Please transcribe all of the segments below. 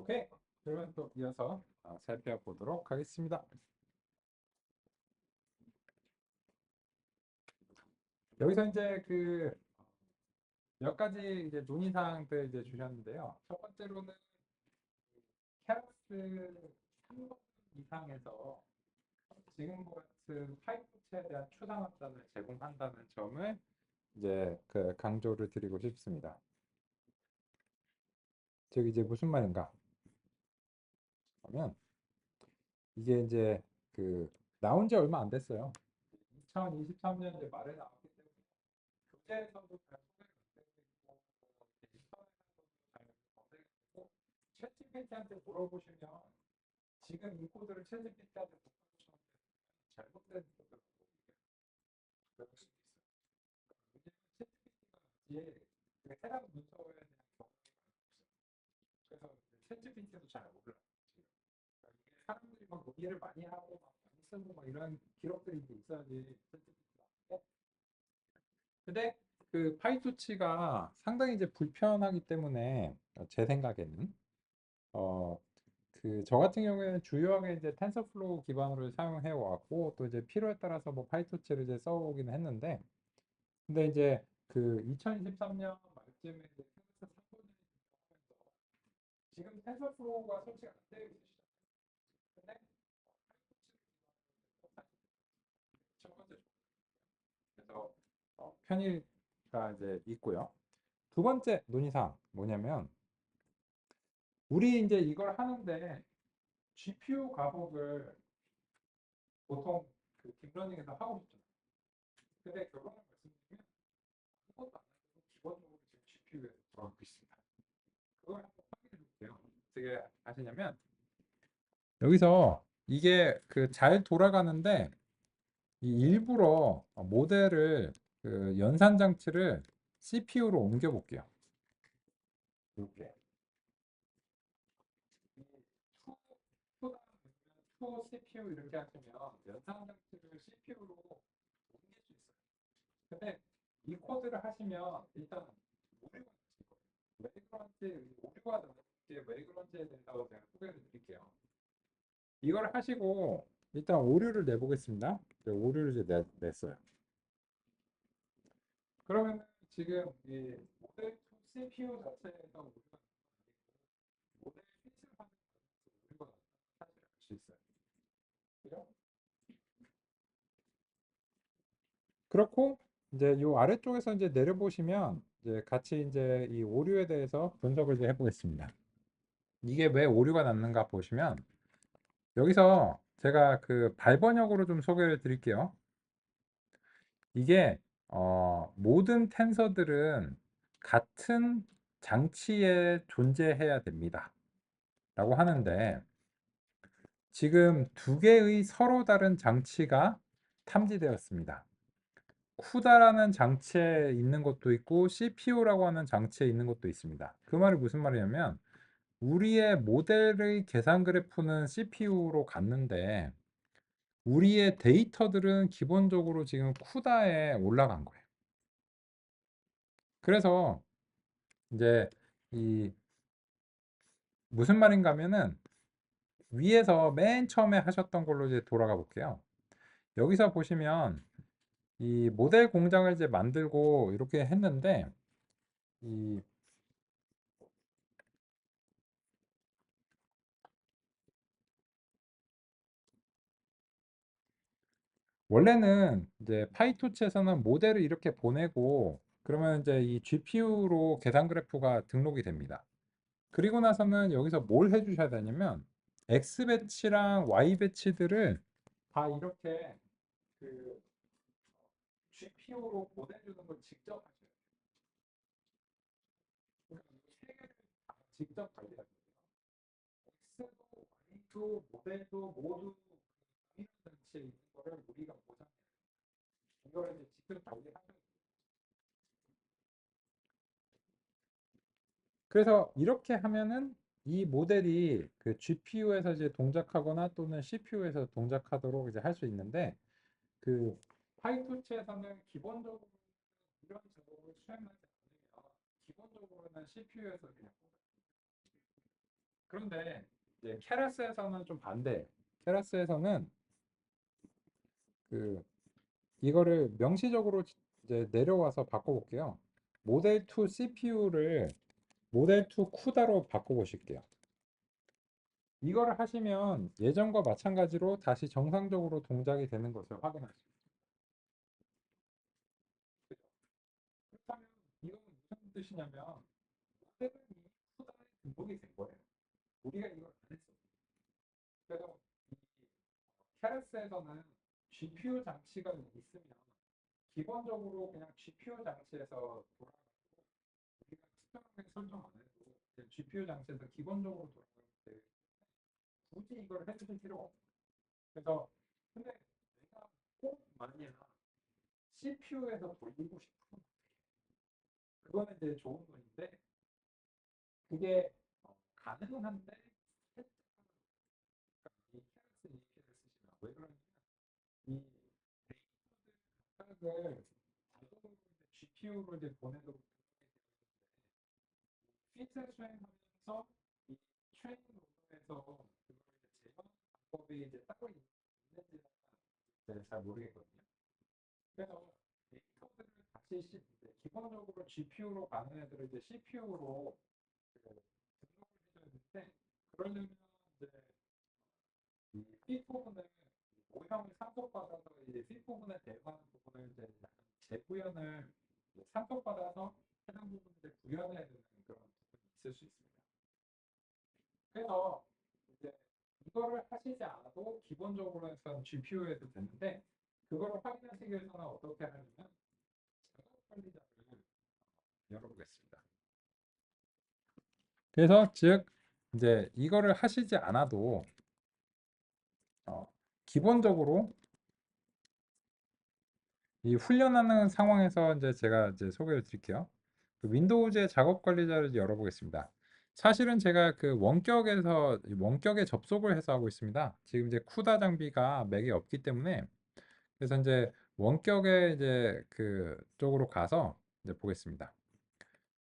오케이. 그러면 또 이어서 살펴보도록 하겠습니다. 여기서 이제 그 몇 가지 이제 논의사항들 이제 주셨는데요. 첫 번째로는 케라스 3번 이상에서 지금과 같은 파이프체에 대한 추상합단을 제공한다는 점을 이제 그 강조를 드리고 싶습니다. 즉 이제 무슨 말인가 하면 이게 이제 그 나온 지 얼마 안 됐어요. 2023년도에 말에 나왔기 때문에 교재에서도 잘 소개가 안 되고 있고 인터넷에서도 잘 소개가 되고 챗GPT한테 물어보시면 지금 이 코드를 챗GPT한테 물어보시면 잘못된 코드라고 그럴 수 있어요. 문제는 챗GPT가 이제 해당 문서에 대한 경험이 많이 없어요. 그래서 챗GPT도 잘 몰라요. 지금. 그러니까 이게 사람들이 막 논의를 많이 하고 막 많이 쓰고 막 이런 기록들이 이제 있어야지 챗GPT가 나오는데 근데 그 파이토치가 상당히 이제 불편하기 때문에 제 생각에는 어 그 저 같은 경우에는 주요하게 이제 텐서플로우 기반으로 사용해 왔고 또 이제 필요에 따라서 뭐 파이토치를 이제 써오기는 했는데 근데 이제 그 2023년 말쯤에 이제 테스트 3분을 하면서 지금 텐서플로우가 설치가 안 되어 있으시잖아요. 근데 첫 번째 그래서 편의가 이제 있고요. 두 번째 논의사항 뭐냐면 우리 이제 이걸 하는데 GPU 가복을 보통 그 딥러닝에서 하고 싶잖아요. 근데 결론을 말씀드리면 아무것도 안 하고 기본적으로 지금 GPU에 들어가고 있습니다. 그걸 한번 확인해 볼게요. 어떻게 하시냐면 여기서 이게 그 잘 돌아가는데 이 일부러 모델을 그 연산 장치를 CPU로 옮겨 볼게요. 이렇게 투 CPU 이렇게 하시면 연산 장치를 CPU로 옮길 수 있어요. 근데 이 코드를 하시면 일단 오류가 있을 거예요. 왜 그런지 오류가 나는지 왜 그런지에 대해서 제가 소개를 드릴게요. 이걸 하시고 일단 오류를 내보겠습니다. 오류를 이제 냈어요. 그러면 지금 이 모델 2 CPU 자체에서 오류가 모델 피치를 하는 오류가 사실 알수 있어요. 그죠? 그렇고 이제 이 아래쪽에서 이제 내려보시면 이제 같이 이제 이 오류에 대해서 분석을 이제 해보겠습니다. 이게 왜 오류가 났는가 보시면 여기서 제가 그 발번역으로 좀 소개를 드릴게요. 이게 모든 텐서들은 같은 장치에 존재해야 됩니다. 라고 하는데 지금 두 개의 서로 다른 장치가 탐지되었습니다. 쿠다라는 장치에 있는 것도 있고 CPU라고 하는 장치에 있는 것도 있습니다. 그 말이 무슨 말이냐면 우리의 모델의 계산 그래프는 CPU로 갔는데 우리의 데이터들은 기본적으로 지금 쿠다에 올라간 거예요. 그래서 이제 이 무슨 말인가 하면은 위에서 맨 처음에 하셨던 걸로 이제 돌아가 볼게요. 여기서 보시면 이 모델 공장을 이제 만들고 이렇게 했는데 이 원래는 이제 파이토치에서는 모델을 이렇게 보내고 그러면 이제 이 GPU로 계산 그래프가 등록이 됩니다. 그리고 나서는 여기서 뭘 해주셔야 되냐면 X 배치랑 Y 배치들을 다 이렇게 그 GPU로 보내주는 걸 직접 하셔야 돼요. 그러니까 이세 개를 다 직접 관리해야 돼요. X도 Y도 모델도 모두 동일한 장치에 있는 거를 우리가 보장해요. 이거를 이제 직접 관리하셔야 돼요. 그래서 이렇게 하면은 이 모델이 그 GPU에서 이제 동작하거나 또는 CPU에서 동작하도록 이제 할 수 있는데 그 파이토치에서는 기본적으로 이런 작업을 수행하지 않으면 기본적으로는 CPU에서 그냥 그런데 이제 케라스에서는 좀 반대. 케라스에서는 그 이거를 명시적으로 이제 내려와서 바꿔볼게요. 모델 2 CPU를 모델 2 쿠다로 바꿔보실게요. 이거를 하시면 예전과 마찬가지로 다시 정상적으로 동작이 되는 것을 확인할 수 있어요. 그렇다면 이건 무슨 뜻이냐면 모델은 이미 쿠다에 등록이 된 거예요. 우리가 이걸 안 했어. 그래서 이 케라스에서는 GPU 장치가 있으면 기본적으로 그냥 GPU 장치에서 돌아가고 우리가 특별하게 설정 안 해도 GPU 장치에서 기본적으로 돌아가기 때문에 굳이 이걸 해주실 필요가 없어요. 그래서 근데 내가 꼭 만약 CPU에서 돌리고 싶으면 그거는 이제 좋은 건데 그게 가능은 한데 이 케라스 API를 쓰시면 왜 그러냐면 이 데이터들 자동으로 GPU로 이제 보내도록 피트 수행하면서 이 트레이닝 로드에서 그걸 이제 제어하는 방법이 이제 따로 있는지는 잘 모르겠거든요. 그래서 데이터들을 다시 기본적으로 GPU로 가는 애들을 이제 CPU로 등록을 해줘야 되는데 그러려면 이제 이 핏 부분을 모형을 산속받아서 이제 핏 부분에 대응하는 부분을 이제 약간 재구현을 산속받아서 해당 부분을 이제 구현해야 되는 그런 부분이 있을 수 있습니다. 그래서 이제 이거를 하시지 않아도 기본적으로는 GPU에도 되는데 그거를 확인하시기 위해서는 어떻게 하냐면 작업 관리자를 열어보겠습니다. 그래서 즉 이제 이거를 하시지 않아도 어, 기본적으로 이 훈련하는 상황에서 이제 제가 이제 소개를 드릴게요. 그 윈도우즈의 작업 관리자를 열어보겠습니다. 사실은 제가 그 원격에 접속을 해서 하고 있습니다. 지금 이제 쿠다 장비가 맥에 없기 때문에 그래서 이제 원격에 이제 그 쪽으로 가서 이제 보겠습니다.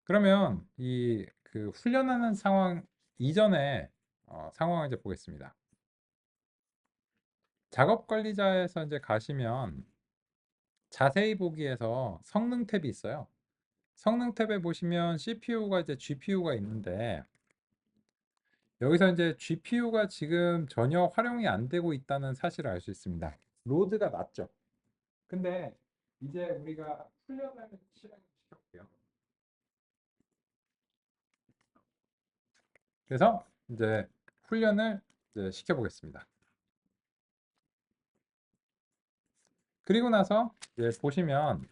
그러면 이 그 훈련하는 상황 이전에 상황을 이제 보겠습니다. 작업 관리자에서 이제 가시면 자세히 보기에서 성능 탭이 있어요. 성능 탭에 보시면 CPU가 이제 GPU가 있는데 여기서 이제 GPU가 지금 전혀 활용이 안 되고 있다는 사실을 알 수 있습니다. 로드가 낮죠. 근데 이제 우리가 훈련을 실행시켜볼게요. 그래서 이제 훈련을 이제 시켜보겠습니다. 그리고 나서 이제 보시면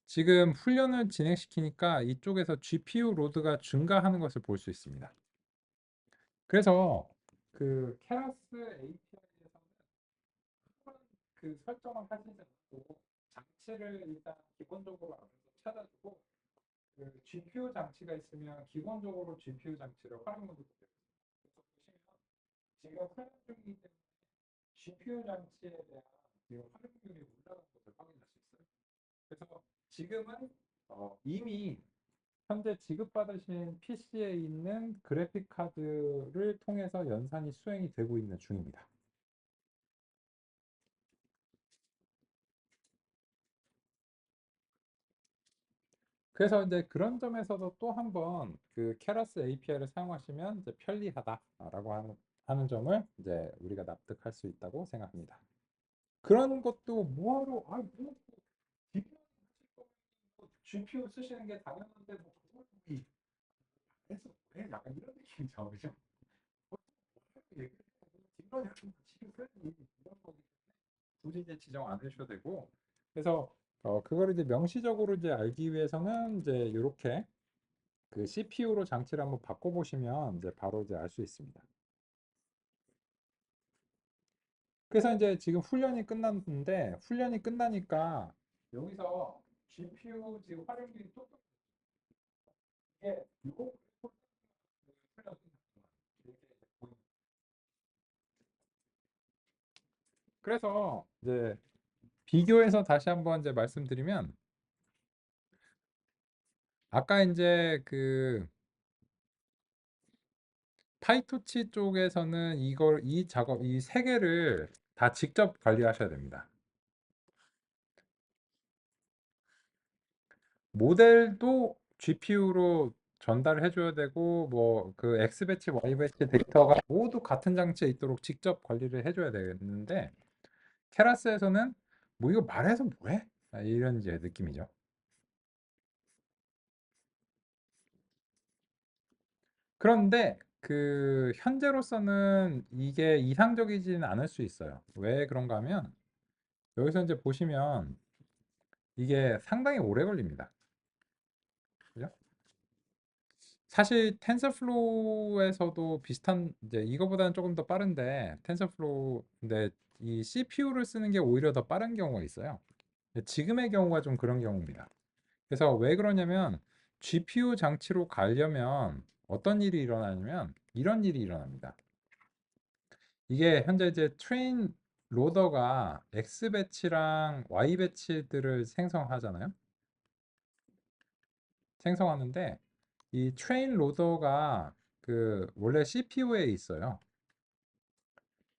지금 훈련을 진행시키니까 이쪽에서 GPU 로드가 증가하는 것을 볼 수 있습니다. 그래서 그 케라스 API에서는 그 설정을 하시지 않고 장치를 일단 기본적으로 알아서 찾아주고 그 GPU 장치가 있으면 기본적으로 GPU 장치를 활용해도 되겠습니다. 그래서 보시면 지금 활용 중이기 때문에 GPU 장치에 대한 지금 활용률이 올라가는 것을 확인할 수 있어요. 그래서 지금은 이미 현재 지급받으신 PC에 있는 그래픽 카드를 통해서 연산이 수행이 되고 있는 중입니다. 그래서 이제 그런 점에서도 또 한번 그 케라스 API를 사용하시면 이제 편리하다라고 하는 점을 이제 우리가 납득할 수 있다고 생각합니다. 그런 것도 뭐하러 뭐 GPU 쓰시는 게 당연한데 뭐 그걸 해서 왜 약간 이런 느낌이죠, 그죠? 얘기를 뒷면에 지금 쓰는 이런 거기 굳이 이제 지정 안 해주셔도 되고 그래서 그거를 이제 명시적으로 이제 알기 위해서는 이제 이렇게 그 CPU로 장치를 한번 바꿔보시면 이제 바로 이제 알 수 있습니다. 그래서 이제 지금 훈련이 끝났는데 훈련이 끝나니까 여기서 GPU 지금 활용률이 조금 이게 이거 훈련 이렇게 보입니다. 그래서 이제 비교해서 다시 한번 이제 말씀드리면 아까 이제 그 파이토치 쪽에서는 이 작업, 이 세 개를 다 직접 관리하셔야 됩니다. 모델도 GPU로 전달을 해줘야 되고, 뭐, 그 X배치, Y배치 데이터가 모두 같은 장치에 있도록 직접 관리를 해줘야 되는데, 케라스에서는 뭐 이거 말해서 뭐해? 이런 이제 느낌이죠. 그런데 그 현재로서는 이게 이상적이지는 않을 수 있어요. 왜 그런가 하면 여기서 이제 보시면 이게 상당히 오래 걸립니다. 그죠? 사실 텐서플로우에서도 비슷한 이제 이거보다는 조금 더 빠른데 텐서플로우 근데 이 CPU를 쓰는 게 오히려 더 빠른 경우가 있어요. 지금의 경우가 좀 그런 경우입니다. 그래서 왜 그러냐면 GPU 장치로 가려면 어떤 일이 일어나냐면 이런 일이 일어납니다. 이게 현재 이제 트레인 로더가 X 배치랑 Y 배치들을 생성하잖아요. 생성하는데 이 트레인 로더가 그 원래 CPU에 있어요.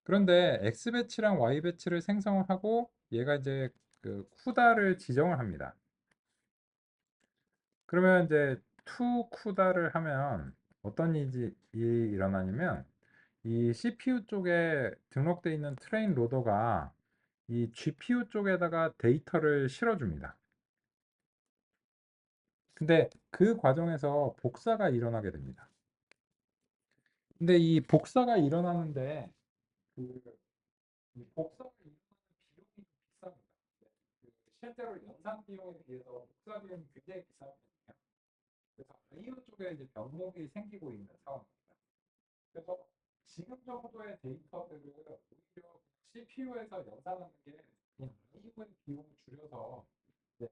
그런데 X 배치랑 Y 배치를 생성하고 얘가 이제 그 쿠다를 지정을 합니다. 그러면 이제 to 쿠다를 하면 어떤 일이 일어나냐면 이 CPU 쪽에 등록되어 있는 트레인 로더가 이 GPU 쪽에다가 데이터를 실어줍니다. 근데 그 과정에서 복사가 일어나게 됩니다. 근데 이 복사가 일어나는데 그 이 복사가 일어나는 비용이 비쌉니다. 그 실제로 연산 비용에 비해서 복사 비용이 굉장히 비싸거든요. 그래서 IO 쪽에 이제 병목이 생기고 있는 상황입니다. 그래서 지금 정도의 데이터들을 오히려 CPU에서 연산하는 게 그냥 IO의 비용을 줄여서 이제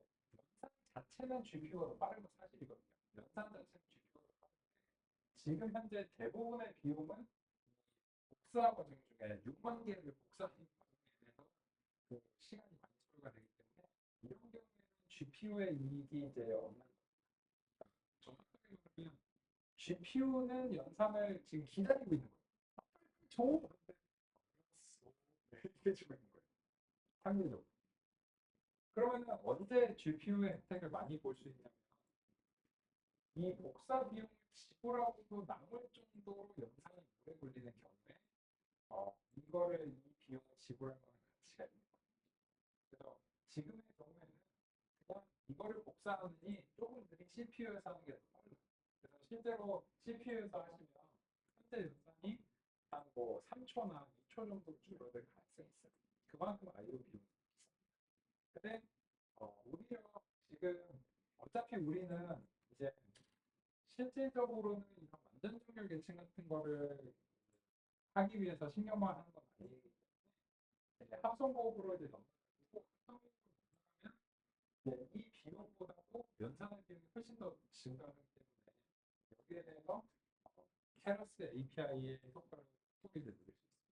연산 자체는 GPU가 더 빠른 건 사실이거든요. 연산 자체는 GPU가 더 빠른데 지금 현재 대부분의 비용은 복사 과정 중에 6만 개를 복사하는 과정에 대해서 그 시간이 많이 소요가 되기 때문에 이런 경우에는 GPU의 이익이 이제 없는 정확하게 말하면 GPU는 연산을 지금 기다리고 있는 거예요. 저 이렇게 주고 있는 거예요. 상대적으로. 그러면 언제 GPU의 혜택을 많이 볼 수 있냐면 이 복사 비용을 지불하고도 남을 정도로 연산이 오래 걸리는 경우에 이거를 이 비용을 지불할 만한 가치가 있는 거예요. 그래서 지금의 경우에는 그냥 이거를 복사하느니 조금 느린 CPU에서 하는 게 더 빠르다. 그래서 실제로 CPU에서 하시면 현재 연산이 한 뭐 3초나 2초 정도 줄어들 가능성이 있어요. 그만큼 IO 비용이 비쌉니다. 근데 오히려 지금 어차피 우리는 이제 실질적으로는 이런 완전 정렬 계층 같은 거를 하기 위해서 신경만 하는 건 아니기 때문에 합성고급으로 이제 넘어가고 합성고급으로 넘어가면 네, 이 비용보다도 연산할 비용이 훨씬 더 증가하기 때문에 여기에 대해서 케러스 API의 효과를 소비를 누릴 수 있습니다.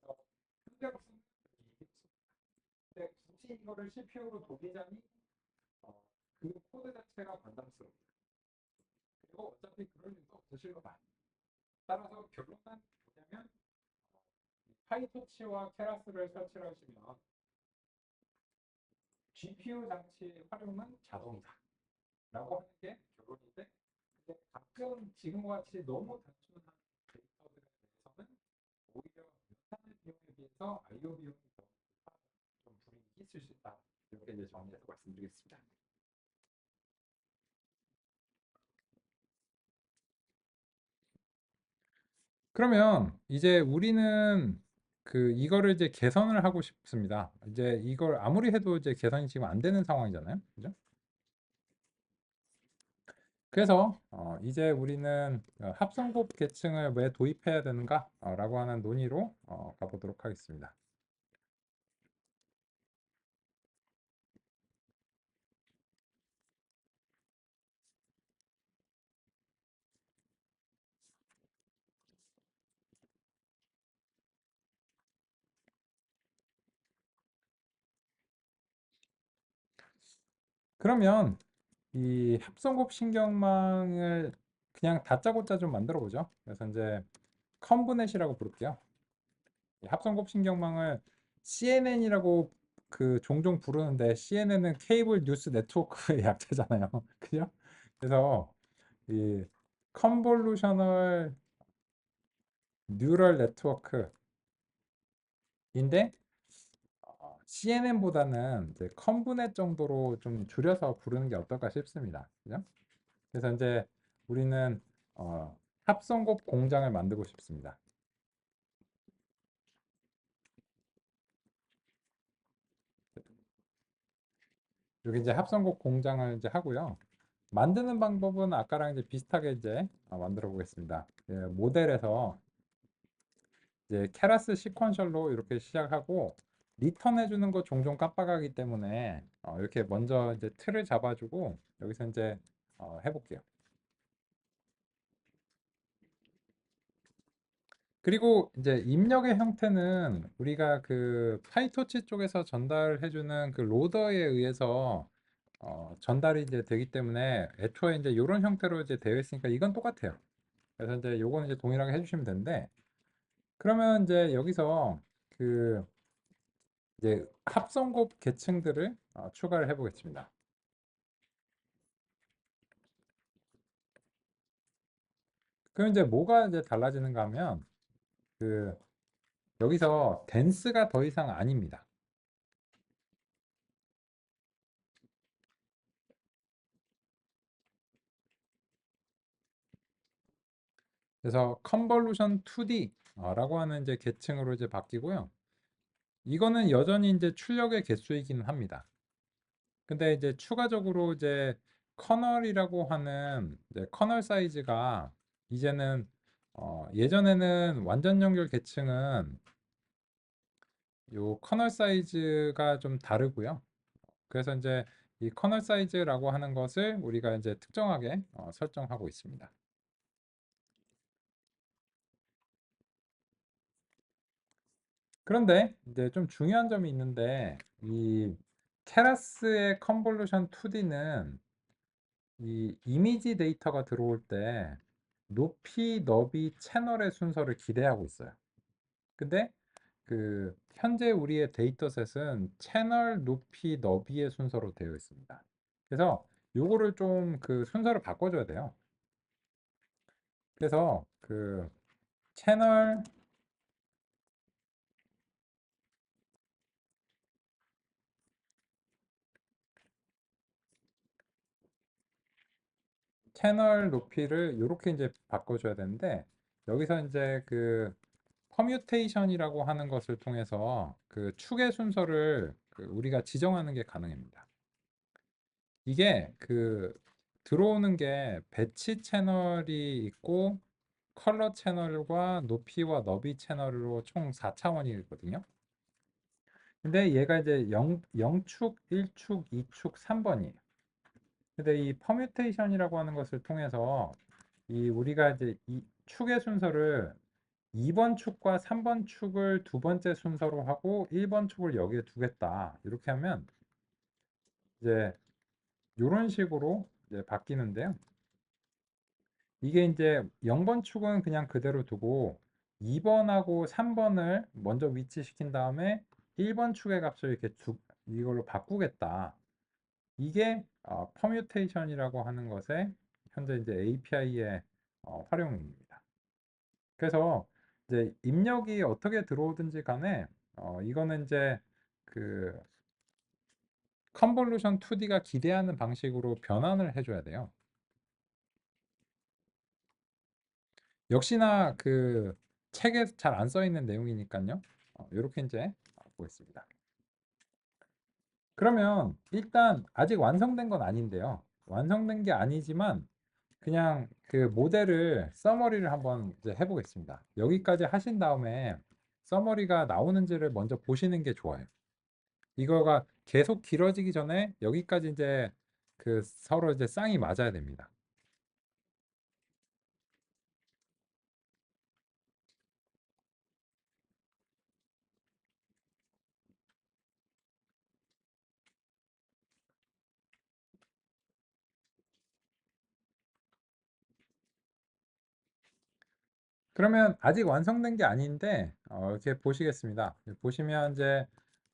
그래서 현재로서는 이익이 없습니다. 근데 굳이 이거를 CPU로 돌리자니 그 코드 자체가 반감스럽다. 그리고 어차피 그럴 일도 없으실 것 같아요. 따라서 결론은 뭐냐면 파이토치와 케라스를 설치를 하시면 GPU 장치 활용은 자동이다 라고 하는 게 결론인데 근데 가끔 지금과 같이 너무 단순한 데이터들에 대해서는 오히려 연산의 비용에 비해서 IO 비용이 더 높아서 좀 불이익이 있을 수 있다. 이렇게 이제 정리해서 말씀드리겠습니다. 그러면 이제 우리는 그 이거를 이제 개선을 하고 싶습니다. 이제 이걸 아무리 해도 이제 개선이 지금 안 되는 상황이잖아요. 그죠? 그래서 이제 우리는 합성곱 계층을 왜 도입해야 되는가? 라고 하는 논의로 가보도록 하겠습니다. 그러면 이 합성곱 신경망을 그냥 다짜고짜 좀 만들어 보죠. 그래서 이제 컨브넷이라고 부를게요. 합성곱 신경망을 CNN이라고 그 종종 부르는데 CNN은 케이블 뉴스 네트워크의 약자잖아요. 그죠? 그래서 이 컨볼루셔널 뉴럴 네트워크인데 CNN보다는 이제 컨브넷 정도로 좀 줄여서 부르는 게 어떨까 싶습니다. 그죠? 그래서 이제 우리는 합성곱 공장을 만들고 싶습니다. 여기 이제 합성곡 공장을 이제 하고요. 만드는 방법은 아까랑 이제 비슷하게 이제 만들어 보겠습니다. 예, 모델에서 이제 케라스 시퀀셜로 이렇게 시작하고 리턴해 주는 거 종종 깜빡하기 때문에 이렇게 먼저 이제 틀을 잡아주고 여기서 이제 해볼게요. 그리고 이제 입력의 형태는 우리가 그 파이토치 쪽에서 전달해주는 그 로더에 의해서 전달이 이제 되기 때문에 애초에 이제 이런 형태로 이제 되어 있으니까 이건 똑같아요. 그래서 이제 요거는 이제 동일하게 해주시면 되는데 그러면 이제 여기서 그 이제 합성곱 계층들을 추가를 해보겠습니다. 그럼 이제 뭐가 이제 달라지는가 하면 그 여기서 댄스가 더 이상 아닙니다. 그래서 컨볼루션 2D라고 하는 이제 계층으로 이제 바뀌고요. 이거는 여전히 이제 출력의 개수이기는 합니다. 근데 이제 추가적으로 이제 커널이라고 하는 이제 커널 사이즈가 이제는 예전에는 완전 연결 계층은 요 커널 사이즈가 좀 다르고요. 그래서 이제 이 커널 사이즈라고 하는 것을 우리가 이제 특정하게 설정하고 있습니다. 그런데 이제 좀 중요한 점이 있는데 이 케라스의 컨볼루션 2D는 이 이미지 데이터가 들어올 때 높이, 너비, 채널의 순서를 기대하고 있어요. 근데 그 현재 우리의 데이터셋은 채널, 높이, 너비의 순서로 되어 있습니다. 그래서 요거를 좀 그 순서를 바꿔줘야 돼요. 그래서 그 채널, 채널 높이를 이렇게 이제 바꿔줘야 되는데 여기서 이제 그 퍼뮤테이션이라고 하는 것을 통해서 그 축의 순서를 그 우리가 지정하는 게 가능합니다. 이게 그 들어오는 게 배치 채널이 있고 컬러 채널과 높이와 너비 채널로 총 4차원이거든요. 근데 얘가 이제 0축, 1축, 2축, 3번이에요. 근데 이 퍼뮤테이션이라고 하는 것을 통해서 이 우리가 이제 이 축의 순서를 2번 축과 3번 축을 두 번째 순서로 하고 1번 축을 여기에 두겠다. 이렇게 하면 이제 이런 식으로 이제 바뀌는데요. 이게 이제 0번 축은 그냥 그대로 두고 2번하고 3번을 먼저 위치시킨 다음에 1번 축의 값을 이렇게 이걸로 바꾸겠다. 이게 퍼뮤테이션이라고 하는 것의 현재 이제 API의 활용입니다. 그래서 이제 입력이 어떻게 들어오든지 간에 이거는 이제 그 컨볼루션 2D가 기대하는 방식으로 변환을 해줘야 돼요. 역시나 그 책에 잘 안 써 있는 내용이니까요. 이렇게 이제 보겠습니다. 그러면 일단 아직 완성된 건 아닌데요. 완성된 게 아니지만 그냥 그 모델을 서머리를 한번 이제 해보겠습니다. 여기까지 하신 다음에 서머리가 나오는지를 먼저 보시는 게 좋아요. 이거가 계속 길어지기 전에 여기까지 이제 그 서로 이제 쌍이 맞아야 됩니다. 그러면 아직 완성된 게 아닌데 이렇게 보시겠습니다. 보시면 이제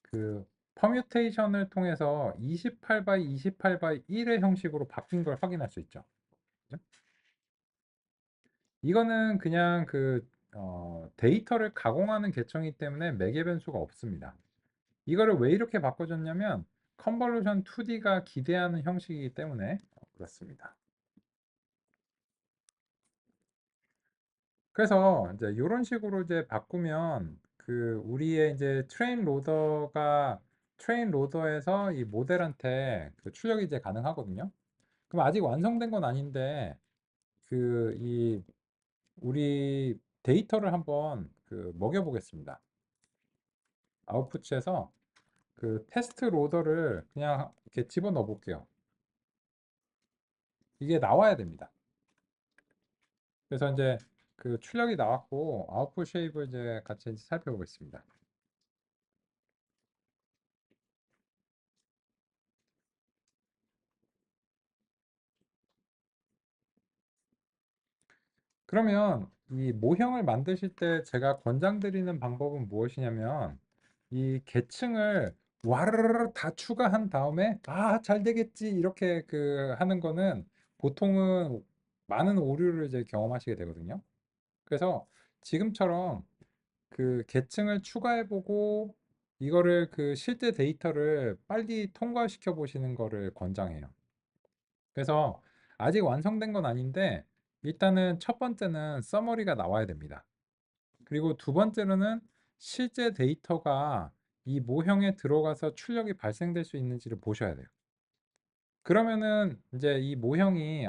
그 퍼뮤테이션을 통해서 28 by 28 by 1의 형식으로 바뀐 걸 확인할 수 있죠. 그죠? 이거는 그냥 데이터를 가공하는 계층이기 때문에 매개 변수가 없습니다. 이거를 왜 이렇게 바꿔줬냐면 컨볼루션 2D가 기대하는 형식이기 때문에 그렇습니다. 그래서 이제 이런 식으로 이제 바꾸면 우리의 이제 트레인 로더에서 이 모델한테 출력이 이제 가능하거든요. 그럼 아직 완성된 건 아닌데 이 우리 데이터를 한번 먹여 보겠습니다. 아웃풋에서 테스트 로더를 그냥 이렇게 집어넣어 볼게요. 이게 나와야 됩니다. 그래서 이제 출력이 나왔고 아웃풋 쉐입을 이제 같이 살펴보겠습니다. 그러면 이 모형을 만드실 때 제가 권장드리는 방법은 무엇이냐면 이 계층을 와르르 다 추가한 다음에 잘 되겠지 이렇게 하는 거는 보통은 많은 오류를 이제 경험하시게 되거든요. 그래서 지금처럼 계층을 추가해 보고 이거를 실제 데이터를 빨리 통과시켜 보시는 거를 권장해요. 그래서 아직 완성된 건 아닌데 일단은 첫 번째는 서머리가 나와야 됩니다. 그리고 두 번째로는 실제 데이터가 이 모형에 들어가서 출력이 발생될 수 있는지를 보셔야 돼요. 그러면은 이제 이 모형이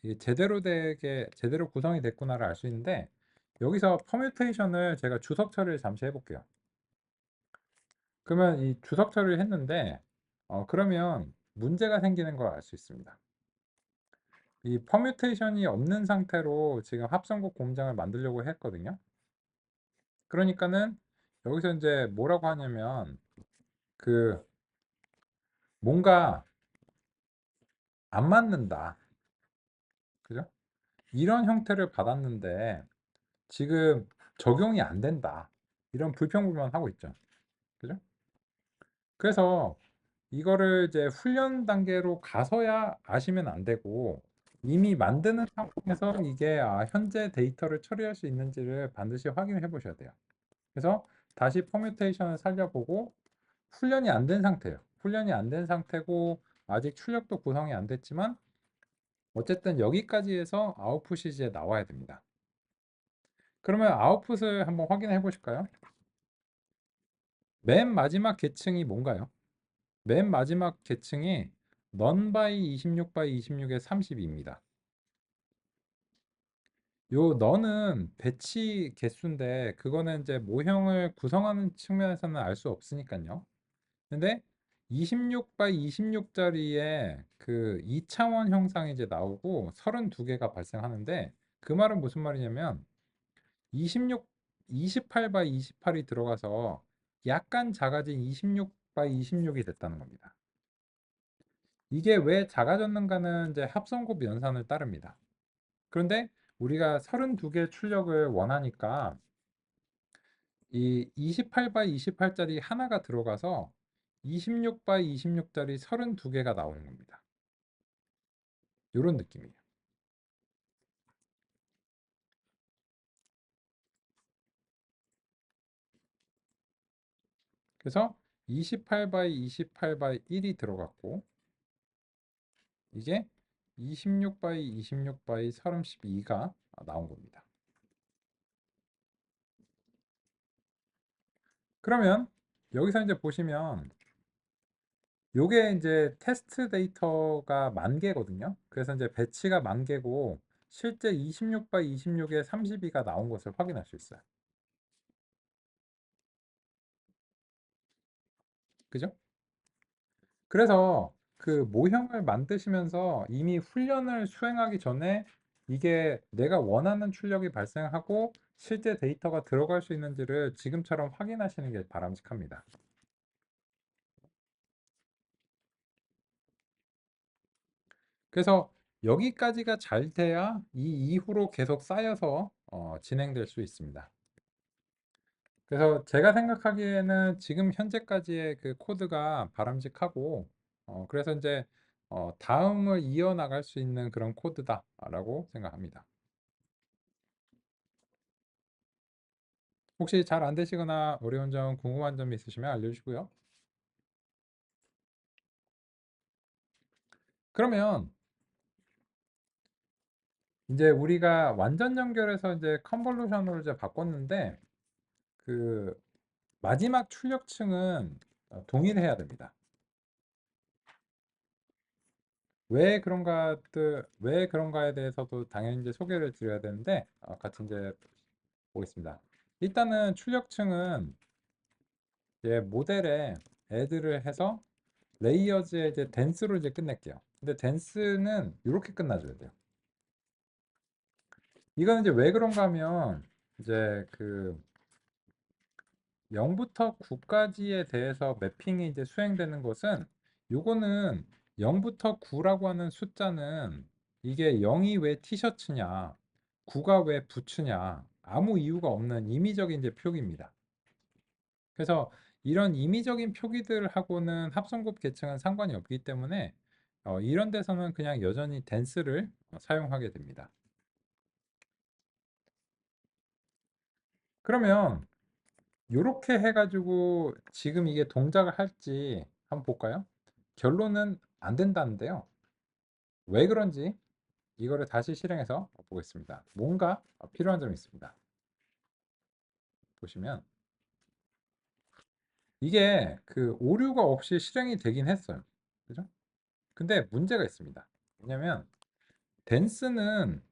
이게 제대로 구성이 됐구나를 알 수 있는데 여기서 퍼뮤테이션을 제가 주석 처리를 잠시 해볼게요. 그러면 이 주석 처리를 했는데 그러면 문제가 생기는 걸 알 수 있습니다. 이 퍼뮤테이션이 없는 상태로 지금 합성곡 공장을 만들려고 했거든요. 그러니까는 여기서 이제 뭐라고 하냐면 그 뭔가 안 맞는다. 그죠? 이런 형태를 받았는데 지금 적용이 안 된다. 이런 불평불만 하고 있죠. 그죠? 그래서 이거를 이제 훈련 단계로 가서야 아시면 안 되고 이미 만드는 상황에서 이게 현재 데이터를 처리할 수 있는지를 반드시 확인해 보셔야 돼요. 그래서 다시 퍼뮤테이션을 살려보고 훈련이 안 된 상태예요. 훈련이 안 된 상태고 아직 출력도 구성이 안 됐지만 어쨌든 여기까지 해서 아웃풋이 이제 나와야 됩니다. 그러면 아웃풋을 한번 확인해 보실까요? 맨 마지막 계층이 뭔가요? 맨 마지막 계층이 넌 바이 26 바이 26의 32입니다. 요 너는 배치 개수인데 그거는 이제 모형을 구성하는 측면에서는 알 수 없으니까요. 근데 26 바이 26짜리의 2차원 형상이 이제 나오고 32개가 발생하는데 그 말은 무슨 말이냐면 26, 28 바이 28이 들어가서 약간 작아진 26 바이 26이 됐다는 겁니다. 이게 왜 작아졌는가는 이제 합성곱 연산을 따릅니다. 그런데 우리가 32개 출력을 원하니까 이 28 바이 28짜리 하나가 들어가서 26 바이 26짜리 32개가 나오는 겁니다. 이런 느낌이에요. 그래서 28 바이 28 바이 1이 들어갔고 이게 26 바이 26 바이 32가 나온 겁니다. 그러면 여기서 이제 보시면 요게 이제 테스트 데이터가 10,000개거든요. 그래서 이제 배치가 10,000개고 실제 26 바이 26에 32가 나온 것을 확인할 수 있어요. 그죠? 그래서 모형을 만드시면서 이미 훈련을 수행하기 전에 이게 내가 원하는 출력이 발생하고 실제 데이터가 들어갈 수 있는지를 지금처럼 확인하시는 게 바람직합니다. 그래서 여기까지가 잘 돼야 이 이후로 계속 쌓여서 진행될 수 있습니다. 그래서 제가 생각하기에는 지금 현재까지의 그 코드가 바람직하고 그래서 이제 다음을 이어나갈 수 있는 그런 코드다라고 생각합니다. 혹시 잘 안 되시거나 어려운 점, 궁금한 점 있으시면 알려주시고요. 그러면 이제 우리가 완전 연결해서 이제 컨볼루션으로 이제 바꿨는데 그 마지막 출력층은 동일해야 됩니다. 왜 그런가에 대해서도 당연히 이제 소개를 드려야 되는데 같이 이제 보겠습니다. 일단은 출력층은 이제 모델에 애드를 해서 레이어즈에 이제 덴스로 이제 끝낼게요. 근데 덴스는 이렇게 끝나줘야 돼요. 이거는 이제 왜 그런가 하면 이제 그 0부터 9까지에 대해서 매핑이 이제 수행되는 것은 요거는 0부터 9라고 하는 숫자는 이게 0이 왜 티셔츠냐 9가 왜 부츠냐 아무 이유가 없는 임의적인 이제 표기입니다. 그래서 이런 임의적인 표기들하고는 합성곱 계층은 상관이 없기 때문에 이런 데서는 그냥 여전히 댄스를 사용하게 됩니다. 그러면 이렇게 해가지고 지금 이게 동작을 할지 한번 볼까요? 결론은 안 된다는데요. 왜 그런지 이거를 다시 실행해서 보겠습니다. 뭔가 필요한 점이 있습니다. 보시면 이게 그 오류가 없이 실행이 되긴 했어요. 그죠? 근데 문제가 있습니다. 왜냐면 댄스는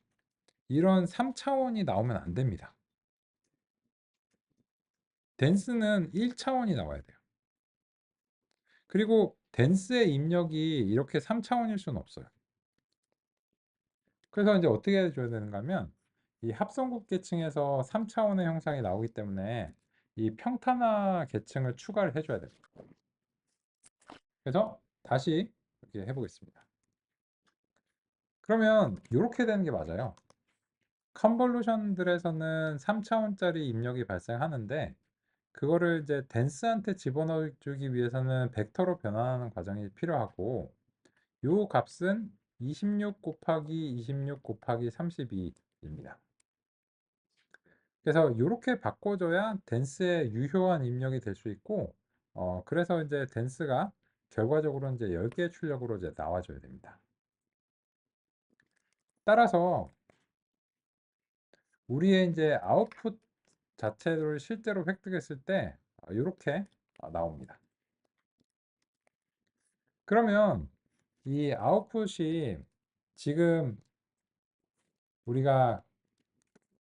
이런 3차원이 나오면 안 됩니다. 댄스는 1차원이 나와야 돼요. 그리고 댄스의 입력이 이렇게 3차원일 수는 없어요. 그래서 이제 어떻게 해줘야 되는가 하면 이 합성국 계층에서 3차원의 형상이 나오기 때문에 이 평탄화 계층을 추가를 해줘야 됩니다. 그래서 다시 이렇게 해보겠습니다. 그러면 이렇게 되는 게 맞아요. 컨볼루션들에서는 3차원짜리 입력이 발생하는데 그거를 이제 댄스한테 집어넣어주기 위해서는 벡터로 변환하는 과정이 필요하고 요 값은 26 곱하기 26 곱하기 32입니다. 그래서 이렇게 바꿔줘야 댄스의 유효한 입력이 될 수 있고 그래서 이제 댄스가 결과적으로 이제 10개의 출력으로 이제 나와줘야 됩니다. 따라서 우리의 이제 아웃풋 자체를 실제로 획득했을 때 이렇게 나옵니다. 그러면 이 아웃풋이 지금 우리가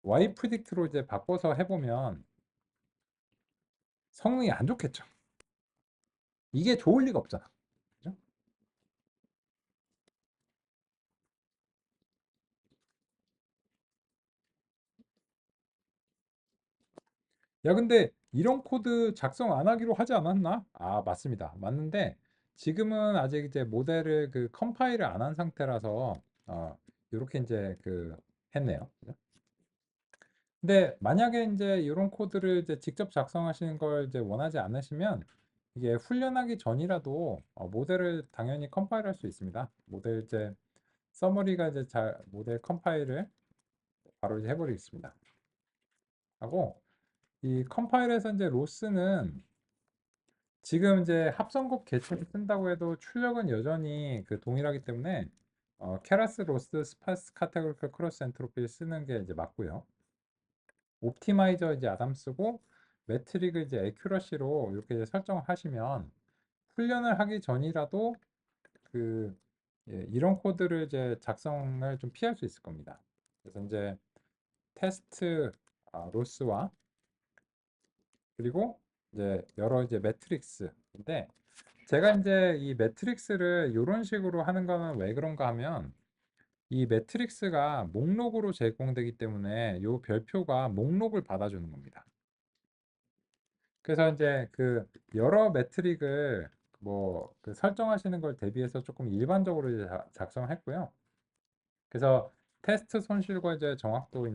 y 프리딕트로 이제 바꿔서 해보면 성능이 안 좋겠죠. 이게 좋을 리가 없잖아. 그죠? 야, 근데 이런 코드 작성 안 하기로 하지 않았나? 아, 맞습니다. 맞는데 지금은 아직 이제 모델을 그 컴파일을 안 한 상태라서 이렇게 이제 그 했네요. 그죠? 근데 만약에 이제 이런 코드를 이제 직접 작성하시는 걸 이제 원하지 않으시면 이게 훈련하기 전이라도 모델을 당연히 컴파일할 수 있습니다. 모델 이제 서머리가 이제 잘 모델 컴파일을 바로 이제 해버리겠습니다. 하고 이 컴파일에서 이제 로스는 지금 이제 합성곱 개체를 쓴다고 해도 출력은 여전히 그 동일하기 때문에 케라스 로스 스파스 카테고리컬 크로스 엔트로피를 쓰는 게 이제 맞고요. 옵티마이저 이제 아담 쓰고 매트릭을 이제 에큐러시로 이렇게 이제 설정을 하시면 훈련을 하기 전이라도 그 이런 코드를 이제 작성을 좀 피할 수 있을 겁니다. 그래서 이제 테스트 로스와 그리고 이제 여러 이제 매트릭스인데 제가 이제 이 매트릭스를 이런 식으로 하는 거는 왜 그런가 하면 이 매트릭스가 목록으로 제공되기 때문에 이 별표가 목록을 받아주는 겁니다. 그래서 이제 그 여러 매트릭을 뭐그 설정하시는 걸 대비해서 조금 일반적으로 이제 작성했고요. 그래서 테스트 손실과 이제 정확도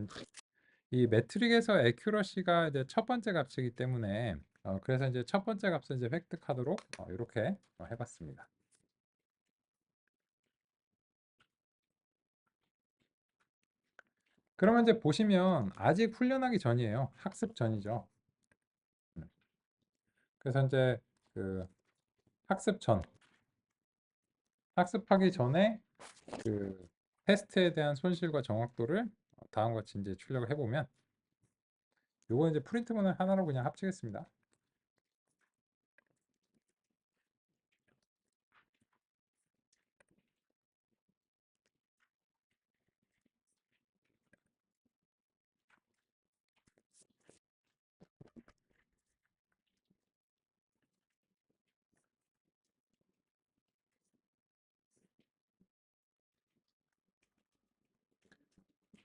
이 매트릭에서 애큐러시가 이제 첫 번째 값이기 때문에 그래서 이제 첫 번째 값을 이제 획득하도록 이렇게 해봤습니다. 그러면 이제 보시면 아직 훈련하기 전이에요. 학습 전이죠. 음. 그래서 이제 그 학습 전, 학습하기 전에 그 테스트에 대한 손실과 정확도를 다음과 같이 이제 출력을 해보면 요거 이제 프린트문을 하나로 그냥 합치겠습니다.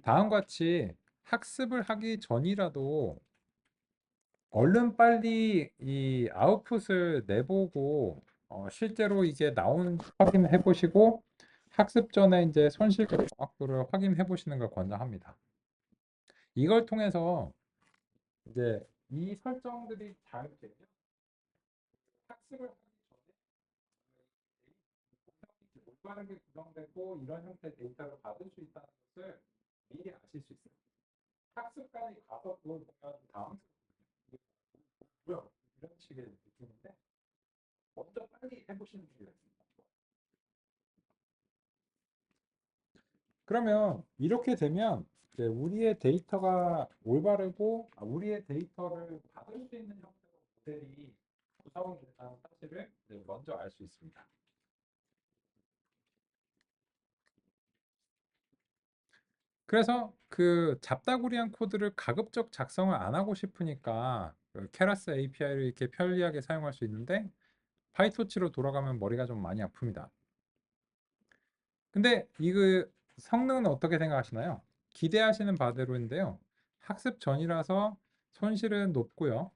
다음과 같이 학습을 하기 전이라도 얼른 빨리 이 아웃풋을 내보고 실제로 이게 나오는 거 확인해 보시고 학습 전에 이제 손실과 정확도를 확인해 보시는 걸 권장합니다. 이걸 통해서 이제 이 설정들이 잘 되면 학습을 하기 전에 올바르게 구성되고 이런 형태의 데이터를 받을 수 있다는 것을 미리 아실 수 있어요. 학습까지 가서 그걸 보면 다음 뭐야 이런 식의 느낌인데 먼저 빨리 해보시는 게 좋습니다. 그러면 이렇게 되면 이제 우리의 데이터가 올바르고 우리의 데이터를 받을 수 있는 형태로 모델이 구성이 된다는 사실을 이제 먼저 알 수 있습니다. 그래서 그 잡다구리한 코드를 가급적 작성을 안 하고 싶으니까 그 케라스 API를 이렇게 편리하게 사용할 수 있는데 파이토치로 돌아가면 머리가 좀 많이 아픕니다. 근데 이거 성능은 어떻게 생각하시나요? 기대하시는 바대로인데요. 학습 전이라서 손실은 높고요.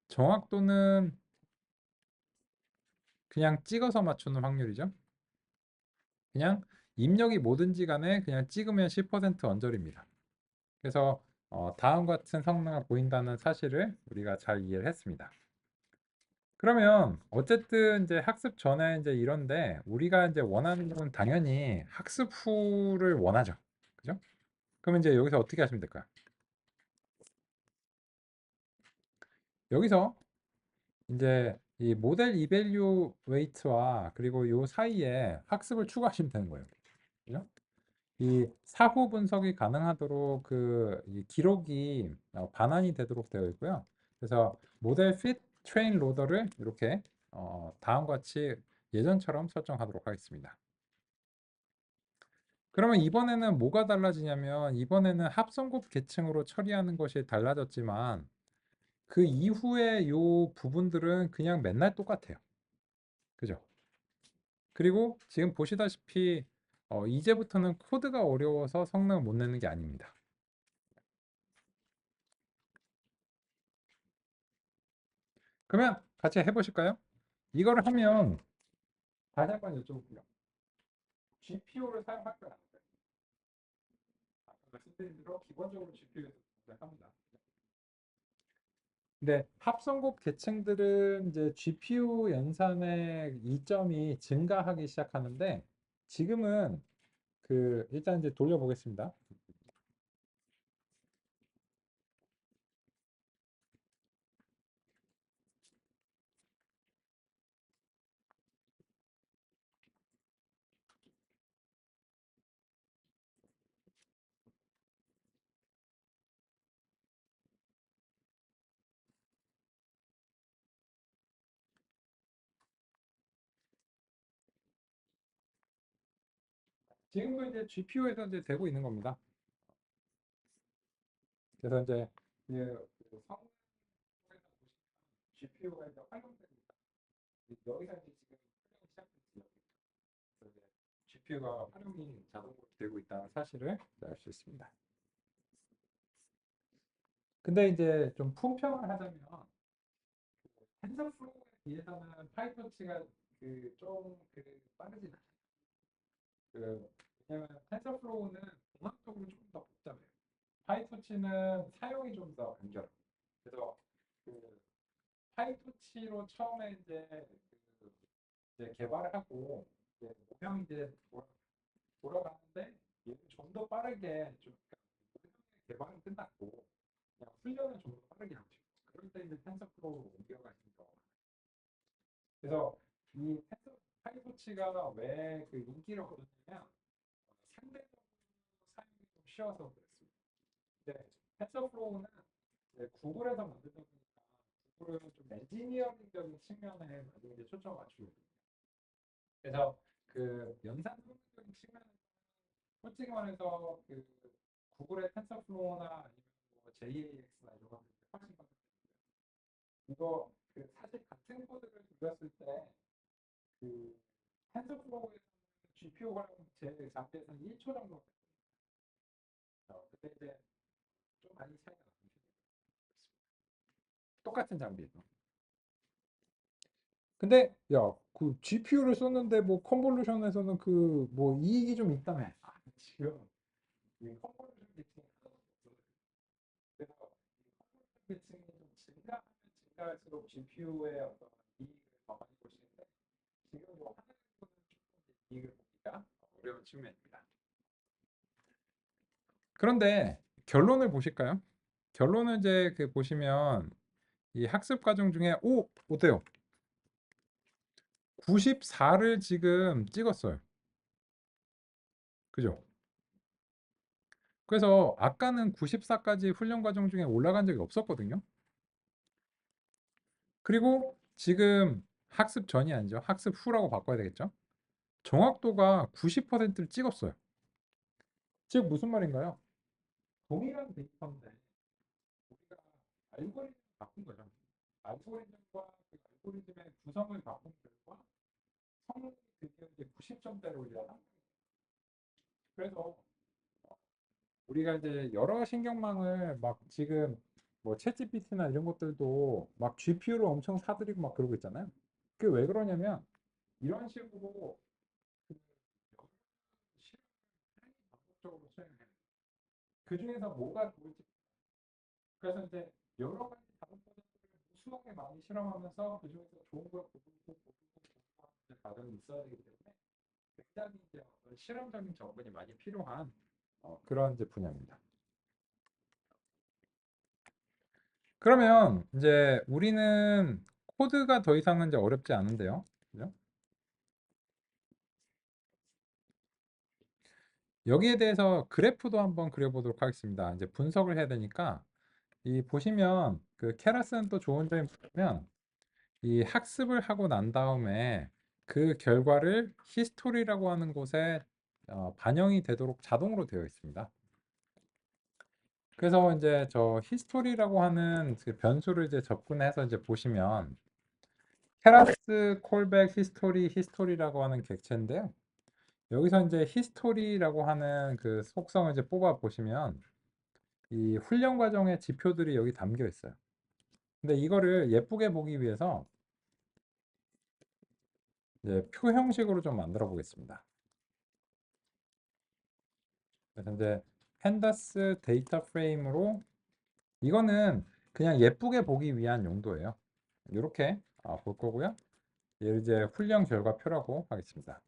정확도는 그냥 찍어서 맞추는 확률이죠. 그냥 입력이 뭐든지 간에 그냥 찍으면 10% 언저리입니다. 그래서 다음 같은 성능을 보인다는 사실을 우리가 잘 이해를 했습니다. 그러면 어쨌든 이제 학습 전에 이제 이런데 우리가 이제 원하는 건 당연히 학습 후를 원하죠. 그죠? 그러면 이제 여기서 어떻게 하시면 될까요? 여기서 이제 이 모델 이밸류웨이트와 그리고 요 사이에 학습을 추가하시면 되는 거예요. 그죠? 이 사후 분석이 가능하도록 이 기록이 반환이 되도록 되어 있고요. 그래서 모델 fit train 로더를 이렇게 다음과 같이 예전처럼 설정하도록 하겠습니다. 그러면 이번에는 뭐가 달라지냐면 이번에는 합성곱 계층으로 처리하는 것이 달라졌지만 그 이후에 요 부분들은 그냥 맨날 똑같아요. 그죠? 그리고 지금 보시다시피 이제부터는 코드가 어려워서 성능을 못 내는 게 아닙니다. 그러면 같이 해보실까요? 이거를 하면 다시 한번 여쭤볼게요. GPU를 사용할 거야? 아까 말씀드린 대로 기본적으로 GPU에서 합니다. 근데 합성곱 계층들은 이제 GPU 연산의 이점이 증가하기 시작하는데 지금은 일단 이제 돌려보겠습니다. 지금도 이제 GPU에서 이제 되고 있는 겁니다. 그래서 이제 성능에서 보시면 GPU가 이제 활용되고 있다. 여기서 이제 지금 활용이 시작됐어요. 그래서 이제 GPU가 활용이 자동으로 되고 있다는 사실을 알 수 있습니다. 근데 이제 좀 품평을 하자면 텐서플로우에 비해서는 파이터치가 좀그 빠르진 않아요. 왜냐면 텐서플로우는 공학적으로 조금 더 복잡해요. 파이토치는 사용이 좀 더 간결해요. 그래서 그 파이토치로 처음에 그 이제 개발을 하고 이제 모형이 이제 돌아가는데 얘는 좀 더 빠르게 좀 모형의 개발은 끝났고 그냥 훈련을 좀 더 빠르게 하고 싶어. 그럴 때 이제 텐서플로우로 옮겨가시는 경우가 많아요. 그래서 이 텐서 파이토치가 왜 그 인기를 얻었냐면 상대적으로 사용이 좀 쉬워서 그랬습니다. 근데 텐서플로우는 이제 구글에서 만들다 보니까 구글은 좀 엔지니어링적인 측면에 많이 이제 초점 맞추고 있거든요. 그래서 그 연산 성능적인 측면에서 솔직히 말해서 그 구글의 텐서플로우나 아니면 뭐 JAX나 이런 것들 훨씬 더 이거 그 사실 같은 코드를 돌렸을 때 그 텐서플로우에서는 GPU 활용 제 장비에서는 1초 정도 근데 이제 좀 많이 차이가 나는 편이에요. 똑같은 장비에서. 근데 야, 그 GPU를 썼는데 뭐 컨볼루션에서는 그 뭐 이익이 좀 있다며. 아, 지금 이 컨볼루션 계층이 하나도 없어요. 그래서 이 컨볼루션 계층이 좀 증가하면 증가할수록 GPU의 어떤 이익을 더 많이 볼 수 있는데 지금 뭐 하나는 조금 이익을 보기가 어려운 측면입니다. 그런데 결론을 보실까요? 결론은 이제 그 보시면 이 학습 과정 중에 오, 어때요? 94를 지금 찍었어요. 그죠? 그래서 아까는 94까지 훈련 과정 중에 올라간 적이 없었거든요. 그리고 지금 학습 전이 아니죠. 학습 후라고 바꿔야 되겠죠. 정확도가 90%를 찍었어요. 즉 무슨 말인가요? 동일한 데이터인데 우리가 알고리즘을 바꾼 거죠. 알고리즘과 그 알고리즘의 구성을 바꾼 결과 성능이 드디어 이제 90점대로 이제 그래서 우리가 이제 여러 신경망을 막 지금 뭐 챗GPT나 이런 것들도 막 GPU를 엄청 사들이고 막 그러고 있잖아요. 그게 왜 그러냐면 이런 식으로 그 실험을 반복적으로 수행해요. 그 중에서 뭐가 좋을지 그래서 이제 여러 가지 다른 프로젝트를 무수하게 많이 실험하면서 그 중에서 좋은 걸 고르고 하는 과정이 있어야 되기 때문에 굉장히 이제 어떤 실험적인 접근이 많이 필요한 그런 이제 분야입니다. 그러면 이제 우리는 코드가 더 이상은 이제 어렵지 않은데요. 그죠? 여기에 대해서 그래프도 한번 그려보도록 하겠습니다. 이제 분석을 해야 되니까 이 보시면 그 케라스는 또 좋은 점이 뭐냐면 이 학습을 하고 난 다음에 그 결과를 히스토리라고 하는 곳에 반영이 되도록 자동으로 되어 있습니다. 그래서 이제 저 히스토리라고 하는 그 변수를 이제 접근해서 이제 보시면 케라스 콜백 히스토리 히스토리라고 하는 객체인데요. 여기서 이제 히스토리라고 하는 그 속성을 이제 뽑아 보시면 이 훈련 과정의 지표들이 여기 담겨 있어요. 근데 이거를 예쁘게 보기 위해서 이제 표 형식으로 좀 만들어 보겠습니다. 그래서 이제 펜다스 데이터 프레임으로 이거는 그냥 예쁘게 보기 위한 용도예요. 이렇게 볼 거고요. 얘를 이제 훈련 결과표라고 하겠습니다.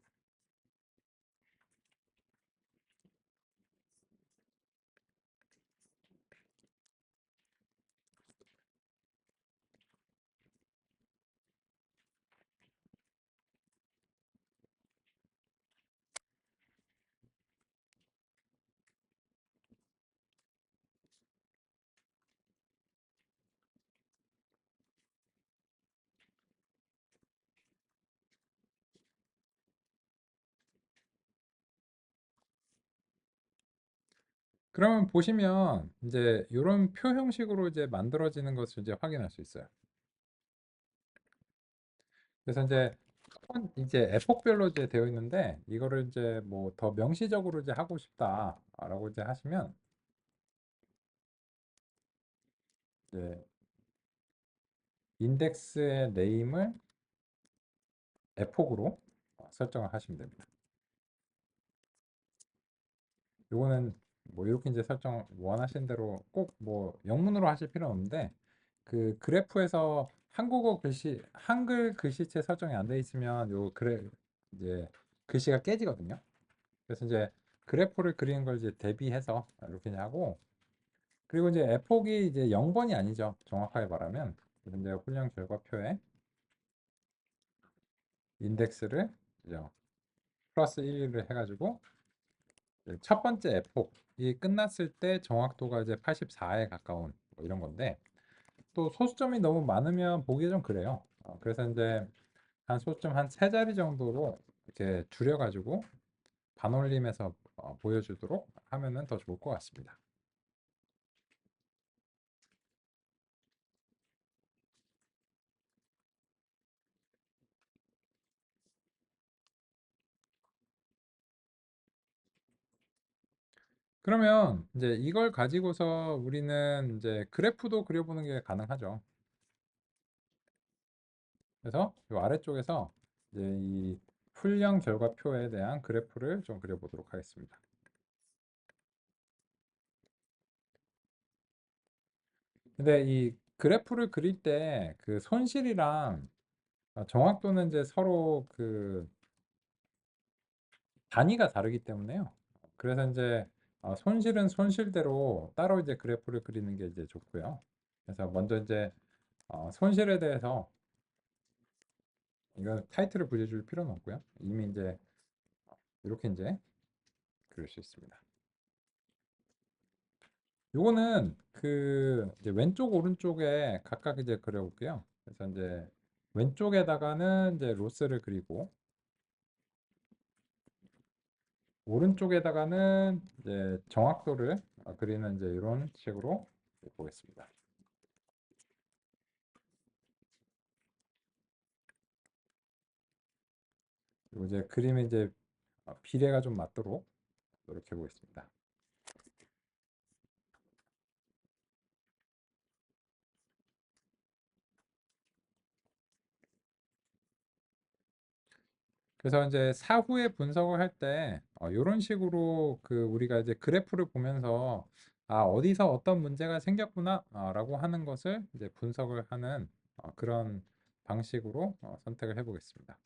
그러면 보시면 이제 이런 표 형식으로 이제 만들어지는 것을 이제 확인할 수 있어요. 그래서 이제 에폭별로 이제 되어 있는데 이거를 이제 뭐 더 명시적으로 이제 하고 싶다라고 이제 하시면 이제 인덱스의 네임을 에폭으로 설정을 하시면 됩니다. 요거는 뭐 이렇게 이제 설정 원하시는 대로 꼭 뭐 영문으로 하실 필요는 없는데 그 그래프에서 한국어 글씨 한글 글씨체 설정이 안 돼 있으면 요 이제 글씨가 깨지거든요. 그래서 이제 그래프를 그리는 걸 이제 대비해서 이렇게 하고 그리고 이제 에폭이 이제 0번이 아니죠. 정확하게 말하면. 그래서 이제 훈련 결과표에 인덱스를 이제 플러스 1을 해가지고 첫 번째 에폭이 끝났을 때 정확도가 이제 84에 가까운 뭐 이런 건데 또 소수점이 너무 많으면 보기 좀 그래요. 그래서 이제 한 소수점 한 세 자리 정도로 이렇게 줄여가지고 반올림해서 보여주도록 하면은 더 좋을 것 같습니다. 그러면 이제 이걸 가지고서 우리는 이제 그래프도 그려보는 게 가능하죠. 그래서 이 아래쪽에서 이제 이 훈련 결과표에 대한 그래프를 좀 그려보도록 하겠습니다. 근데 이 그래프를 그릴 때 그 손실이랑 정확도는 이제 서로 그 단위가 다르기 때문에요. 그래서 이제 손실은 손실대로 따로 이제 그래프를 그리는 게 이제 좋고요. 그래서 먼저 이제 손실에 대해서 이거 타이틀을 붙여줄 필요는 없고요. 이미 이제 이렇게 이제 그릴 수 있습니다. 요거는 그 이제 왼쪽 오른쪽에 각각 이제 그려볼게요. 그래서 이제 왼쪽에다가는 이제 로스를 그리고 오른쪽에다가는 이제 정확도를 그리는 이제 이런 식으로 보겠습니다. 그리고 이제 그림에 이제 비례가 좀 맞도록 노력해 보겠습니다. 그래서 이제 사후에 분석을 할 때 이런 식으로 그 우리가 이제 그래프를 보면서 어디서 어떤 문제가 생겼구나 라고 하는 것을 이제 분석을 하는 그런 방식으로 선택을 해 보겠습니다.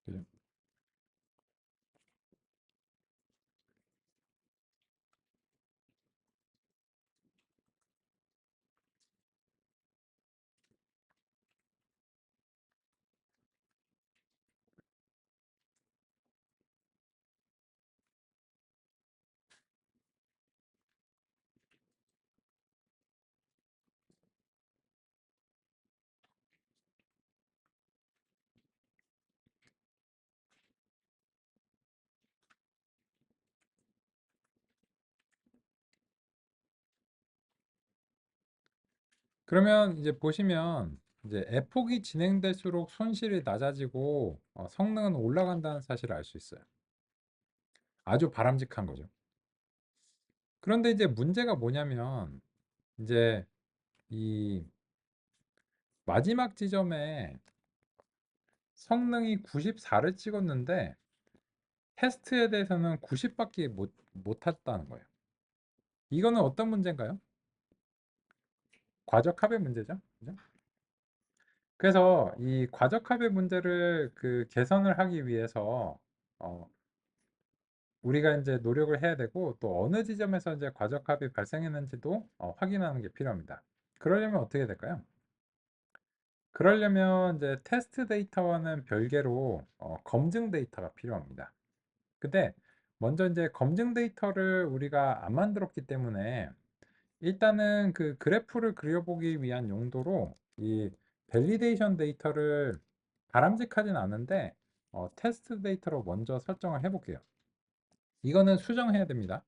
그죠? 그러면 이제 보시면 이제 에폭이 진행될수록 손실이 낮아지고 성능은 올라간다는 사실을 알 수 있어요. 아주 바람직한 거죠. 그런데 이제 문제가 뭐냐면 이제 이 마지막 지점에 성능이 94를 찍었는데 테스트에 대해서는 90밖에 못 했다는 거예요. 이거는 어떤 문제인가요? 과적합의 문제죠. 그죠? 그래서 이 과적합의 문제를 그 개선을 하기 위해서 어, 우리가 이제 노력을 해야 되고 또 어느 지점에서 이제 과적합이 발생했는지도 확인하는 게 필요합니다. 그러려면 어떻게 될까요? 그러려면 이제 테스트 데이터와는 별개로 검증 데이터가 필요합니다. 근데 먼저 이제 검증 데이터를 우리가 안 만들었기 때문에 일단은 그 그래프를 그려보기 위한 용도로 이 밸리데이션 데이터를 바람직하진 않은데 테스트 데이터로 먼저 설정을 해볼게요. 이거는 수정해야 됩니다.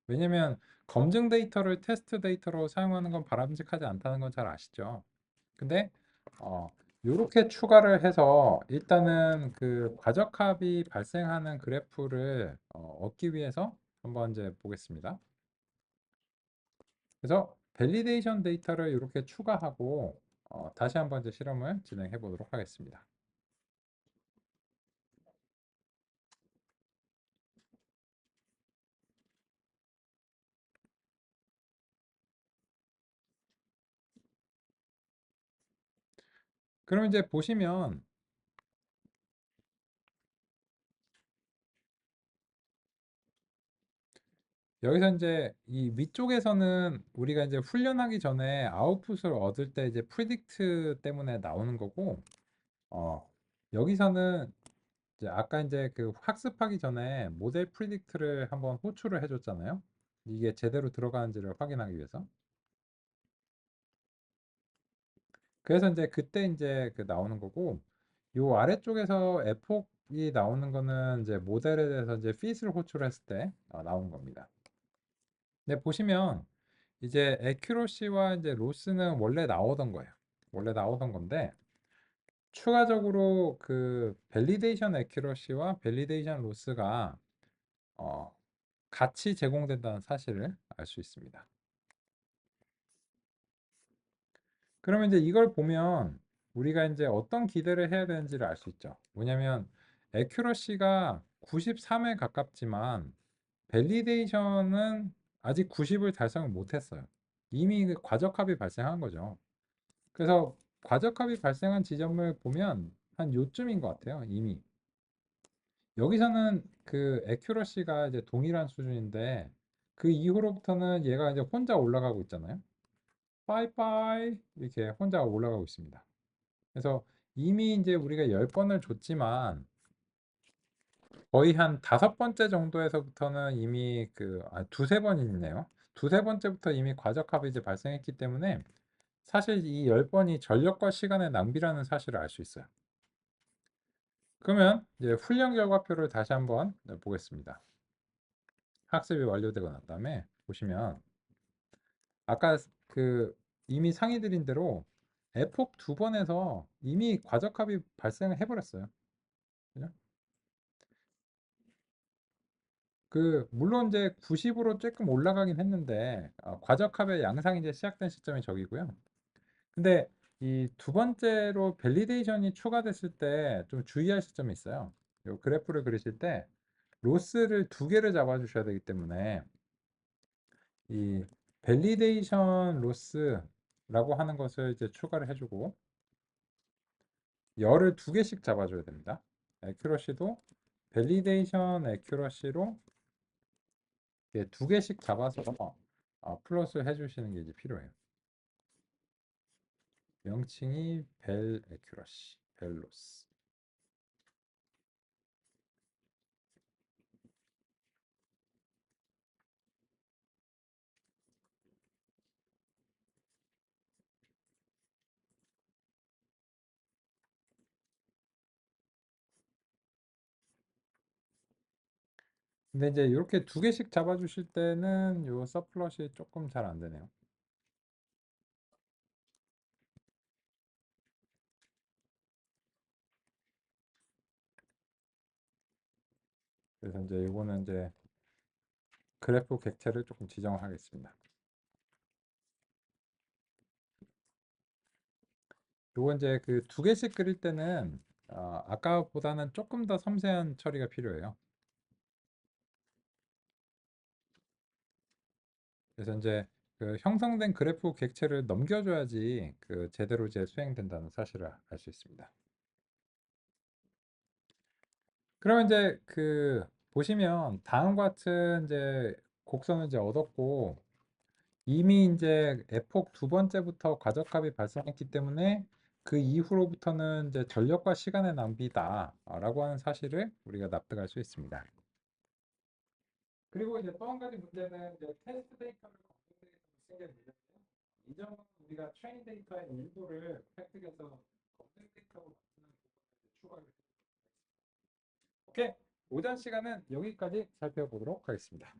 왜냐면 검증 데이터를 테스트 데이터로 사용하는 건 바람직하지 않다는 건 잘 아시죠? 근데 이렇게 추가를 해서 일단은 그 과적합이 발생하는 그래프를 얻기 위해서 한번 이제 보겠습니다. 그래서 밸리데이션 데이터를 이렇게 추가하고 다시 한번 이제 실험을 진행해 보도록 하겠습니다. 그럼 이제 보시면 여기서 이제 이 위쪽에서는 우리가 이제 훈련하기 전에 아웃풋을 얻을 때 이제 프리딕트 때문에 나오는 거고, 어, 여기서는 이제 아까 이제 그 학습하기 전에 모델 프리딕트를 한번 호출을 해줬잖아요. 이게 제대로 들어가는지를 확인하기 위해서. 그래서 이제 그때 이제 그 나오는 거고, 요 아래쪽에서 에폭이 나오는 거는 이제 모델에 대해서 이제 fit을 호출했을 때 나오는 겁니다. 근데 보시면 이제 accuracy와 이제 loss는 원래 나오던 거예요. 원래 나오던 건데 추가적으로 그 validation accuracy와 validation loss가 어, 같이 제공된다는 사실을 알 수 있습니다. 그러면 이제 이걸 보면 우리가 이제 어떤 기대를 해야 되는지를 알 수 있죠. 뭐냐면 accuracy가 93에 가깝지만 validation은 아직 90을 달성을 못했어요. 이미 그 과적합이 발생한 거죠. 그래서 과적합이 발생한 지점을 보면 한 요쯤인 것 같아요. 이미 여기서는 그 accuracy가 이제 동일한 수준인데 그 이후로부터는 얘가 이제 혼자 올라가고 있잖아요. 빠이빠이 이렇게 혼자 올라가고 있습니다. 그래서 이미 이제 우리가 10번을 줬지만 거의 한 5번째 정도에서부터는 이미 두세 번이네요. 두세 번째부터 이미 과적합이 이제 발생했기 때문에 사실 이 10번이 전력과 시간의 낭비라는 사실을 알 수 있어요. 그러면 이제 훈련 결과표를 다시 한번 보겠습니다. 학습이 완료되고 난 다음에 보시면 아까 그 이미 상의 드린 대로 에폭 2번에서 이미 과적합이 발생을 해버렸어요. 그죠? 그 물론 이제 90으로 조금 올라가긴 했는데 과적합의 양상이 이제 시작된 시점이 저기고요. 근데 이 두 번째로 밸리데이션이 추가됐을 때 좀 주의할 시점이 있어요. 요 그래프를 그리실 때 로스를 두 개를 잡아 주셔야 되기 때문에 이 밸리데이션 로스라고 하는 것을 이제 추가를 해주고 열을 두 개씩 잡아줘야 됩니다. 에큐러시도 밸리데이션 에큐러시로 두 개씩 잡아서 플러스 해주시는 게 이제 필요해요. 명칭이 벨 에큐러시, 벨로스. 근데 이제 이렇게 두 개씩 잡아주실 때는 요 서플럿이 조금 잘 안 되네요. 그래서 이제 이거는 이제 그래프 객체를 조금 지정하겠습니다. 요거 이제 그 두 개씩 그릴 때는 아까보다는 조금 더 섬세한 처리가 필요해요. 그래서 이제 그 형성된 그래프 객체를 넘겨줘야지 그 제대로 이제 수행된다는 사실을 알 수 있습니다. 그러면 이제 그 보시면 다음과 같은 이제 곡선을 이제 얻었고 이미 이제 에폭 두 번째부터 과적합이 발생했기 때문에 그 이후로부터는 이제 전력과 시간의 낭비다라고 하는 사실을 우리가 납득할 수 있습니다. 그리고 이제 또 한 가지 문제는 이제 테스트 데이터를 검증 데이터로 생긴 문제인데요. 이 점은 우리가 트레이닝 데이터의 일부를 팩트에서 검색 데이터로 만드는 부분을 추가를 해보겠습니다. 오케이. 오전 시간은 여기까지 살펴보도록 하겠습니다.